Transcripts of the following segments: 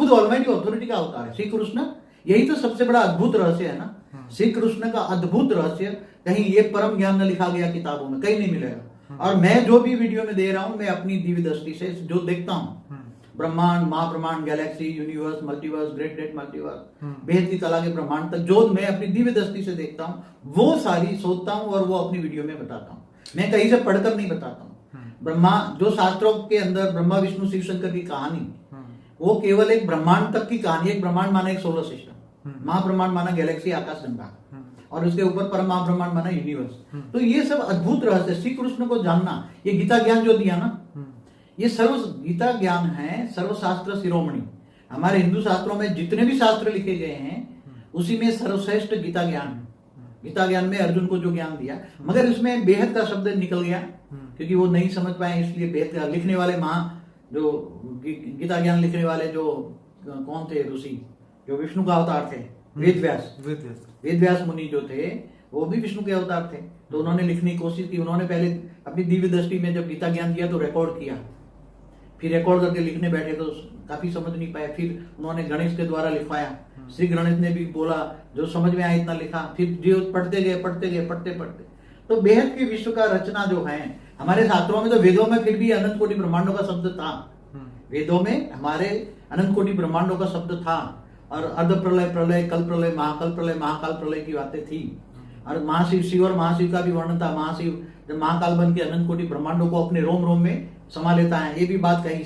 खुद almighty authority का अवतार है श्री कृष्ण। यही तो सबसे बड़ा अद्भुत रहस्य है ना, श्री कृष्ण का अद्भुत रहस्य कहीं ये परम ज्ञान न लिखा गया किताबों में, कहीं नहीं मिलेगा। और मैं जो भी वीडियो में दे रहा हूं, मैं अपनी दिव्य दृष्टि से जो देखता हूं, ब्रह्मांड, महाब्रह्मांड, galaxy, universe, multiverse, great multiverse, बेहद की कला के ब्रह्मांड तक जो मैं अपनी दिव्य दृष्टि से देखता हूँ, वो सारी सोचता हूँ और वो अपनी वीडियो में बताता हूँ। मैं कहीं से पढ़कर नहीं बताता हूँ। ब्रह्मा जो शास्त्रों के अंदर ब्रह्मा विष्णु शिव शंकर की कहानी, वो केवल एक ब्रह्मांड तक की कहानी। एक ब्रह्मांड माना एक सोलर सिस्टम, महाब्रह्मांड माना गैलेक्सी, आकाश गंगा, और उसके ऊपर परम महाब्रह्मांड माना यूनिवर्स। तो ये सब अद्भुत रहस्य श्री कृष्ण को जानना, ये गीता ज्ञान जो दिया ना, ये सर्व गीता ज्ञान है, सर्वशास्त्र शिरोमणि। हमारे हिंदू शास्त्रों में जितने भी शास्त्र लिखे गए हैं, उसी में सर्वश्रेष्ठ गीता ज्ञान है। गीता ज्ञान में अर्जुन को जो ज्ञान दिया, मगर इसमें बेहद का शब्द निकल गया क्योंकि वो नहीं समझ पाए, इसलिए बेहद का लिखने वाले जो गीता ज्ञान लिखने वाले जो कौन थे ऋषि, जो विष्णु का अवतार थे, वेद व्यास मुनि जो थे, वो भी विष्णु के अवतार थे। तो उन्होंने लिखने की कोशिश की। उन्होंने पहले अपनी दिव्य दृष्टि में जब गीता ज्ञान दिया तो रिकॉर्ड किया, फिर रिकॉर्ड करके लिखने बैठे तो काफी समझ नहीं पाए। फिर उन्होंने गणेश के द्वारा लिखवाया, श्री गणेश ने भी बोला, जो समझ में आया इतना लिखा। फिर जो पढ़ते गए पढ़ते तो बेहद की विश्व का रचना जो है हमारे शास्त्रों में, तो वेदों में फिर भी अनंत कोटि ब्रह्मांडों का शब्द था। वेदों में हमारे अनंत कोटि ब्रह्मांडों का शब्द था, और अर्ध प्रलय, प्रलय, कल प्रलय, महाकाल प्रलय की बातें थी। और महाशिव और महाशिव का भी वर्णन था। महाशिव जब महाकाल बन के अनंत कोटि ब्रह्मांडों को अपने रोम रोम में समा लेता है, ये भी बात कही।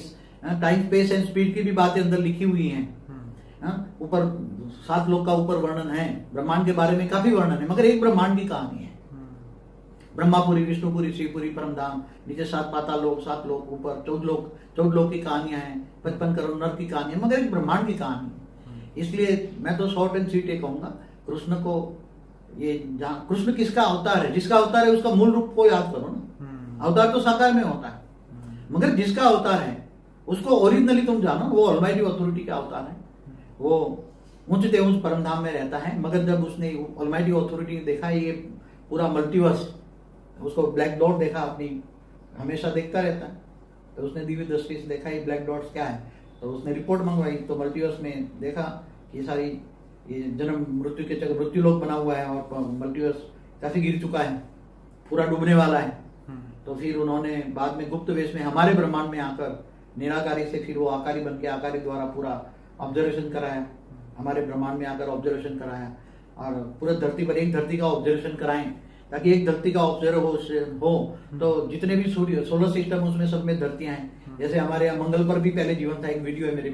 टाइम, स्पेस एंड स्पीड की भी बातें अंदर लिखी हुई हैं। ऊपर 7 लोक का ऊपर वर्णन है, ब्रह्मांड के बारे में काफी वर्णन है, मगर एक ब्रह्मांड की कहानी है। ब्रह्मापुरी, विष्णुपुरी, शिवपुरी, परमधाम, नीचे 7 पाताल लोक, 7 लोक, ऊपर 14 लोक की कहानियां हैं, 55 करोड़ नर की कहानी है, मगर एक ब्रह्मांड की कहानी है। इसलिए मैं तो शॉर्ट एंड स्वीट ये कहूंगा, कृष्ण को ये कृष्ण किसका अवतार है, जिसका अवतार है उसका मूल रूप को याद करो ना। अवतार तो साकार में होता है, मगर जिसका अवतार है उसको ओरिजिनली तुम जानो, वो ऑलमाइटी अथॉरिटी का अवतार है। वो ऊंचते ऊंच परमधाम में रहता है, मगर जब उसने ऑलमाइटी अथॉरिटी ने देखा ये पूरा मल्टीवर्स, उसको ब्लैक डॉट देखा, अपनी हमेशा देखता रहता है, तो उसने दिव्य दृष्टि से देखा ये ब्लैक डॉट्स क्या है। तो उसने रिपोर्ट मंगवाई, तो मल्टीवर्स में देखा कि सारी ये जन्म मृत्यु के चक्र, मृत्यु लोक बना हुआ है, और मल्टीवर्स काफी गिर चुका है, पूरा डूबने वाला है। तो फिर उन्होंने बाद में गुप्त वेश में हमारे ब्रह्मांड में आकर निराकारी से फिर वो आकारी बन के आकारी द्वारा पूरा ऑब्जर्वेशन कराया, हमारे ब्रह्मांड में आकर ऑब्जर्वेशन कराया, और पूरा धरती पर एक धरती का ऑब्जर्वेशन कराएं, ताकि एक धरती का ऑब्जर्व हो तो जितने भी सूर्य सोलर सिस्टम उसमें सब में धरतियां हैं। जैसे हमारे यहाँ मंगल पर भी पहले जीवन था, एक वीडियो है मेरी।